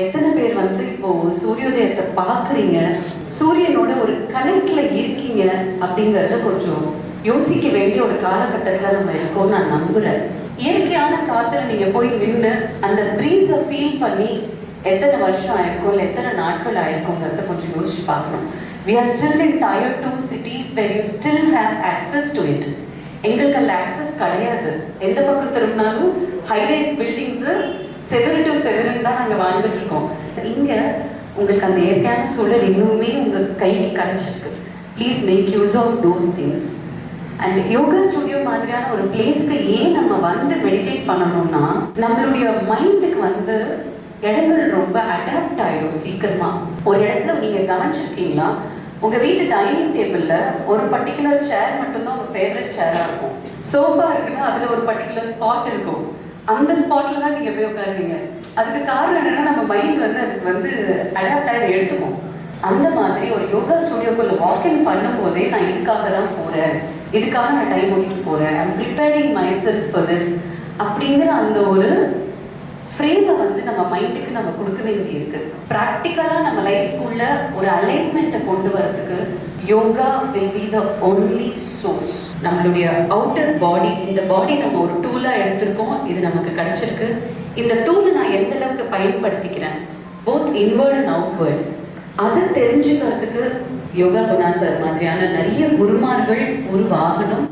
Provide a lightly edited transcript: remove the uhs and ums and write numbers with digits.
எத்தனை பேர் இப்போ சூரியோதயத்தை பார்க்குறீங்க, சூரியனோட ஒரு கனெக்ட்ல இருக்கீங்க அப்படிங்கிறத கொஞ்சம் யோசிக்க வேண்டிய ஒரு காலகட்டத்தில் நம்ம இருக்கோம்னு நான் நம்புறேன். இயற்கையான காத்துல நீங்க போய் நின்று அந்த ப்ரீஸை ஃபீல் பண்ணி எத்தனை வருஷம் ஆயிருக்கும் இல்லை எத்தனை நாட்கள் ஆயிருக்குங்கிறத கொஞ்சம் யோசிச்சு பார்க்கணும். We are still in tier 2 cities where you still have access to it. எங்களுக்கு அந்த ஆக்சஸ் கிடையாது. எந்த பக்கம் திரும்பினாலும் ஹைரைஸ் பில்டிங்ஸு செவரு டு செவருன்னு தான் நாங்கள் வாழ்ந்துட்டு இருக்கோம். இங்கே உங்களுக்கு அந்த இயற்கையான சூழல் இன்னுமே உங்கள் கைக்கு கிடைச்சிருக்கு. Please make use of those things. And yoga studio மாதிரியான ஒரு பிளேஸ்க்கு ஏன் நம்ம மெடிடேட் பண்ணணும்னா, நம்மளுடைய மைண்டுக்கு இடங்கள் ரொம்ப அடாப்ட் ஆகிடும் சீக்கிரமாக. ஒரு இடத்துல நீங்கள் கவனிச்சிருக்கீங்களா, உங்கள் வீட்டு டைனிங் டேபிளில் ஒரு பர்டிகுலர் சேர் மட்டும்தான் உங்கள் ஃபேவரட் சேராக இருக்கும். சோஃபா இருக்குன்னா அதில் ஒரு பர்டிகுலர் ஸ்பாட் இருக்கும். அந்த ஸ்பாட்ல தான் நீங்கள் போய் உட்காருவீங்க. அதுக்கு காரணம் என்னன்னா, நம்ம மைண்ட் அதுக்கு அடாப்ட் ஆகி எடுத்துக்கும். அந்த மாதிரி ஒரு யோகா ஸ்டுடியோக்குள்ள வாக்கிங் பண்ணும் போதே நான் இதுக்காக தான் போகிறேன், இதுக்காக நான் டைம் ஒதுக்கி போகிறேன், I'm preparing my self for this அப்படிங்கிற அந்த ஒரு ஃப்ரேமை நம்ம மைண்டுக்கு நம்ம கொடுக்க வேண்டியிருக்கு. ப்ராக்டிக்கலாக நம்ம லைஃப்குள்ள ஒரு அலைன்மெண்ட்டை கொண்டு வரதுக்கு yoga will be the only source. நம்மளுடைய அவுட்டர் பாடி, இந்த பாடி நம்ம ஒரு டூலாக எடுத்திருக்கோம், இது நமக்கு கிடைச்சிருக்கு. இந்த டூலை நான் எந்த அளவுக்கு பயன்படுத்திக்கிறேன், போத் இன்வர்ட் அண்ட் அவுட்வர்ட், அதை தெரிஞ்சுக்கிறதுக்கு யோகா குணா சார் மாதிரியான நிறைய குருமார்கள் உருவாகணும்.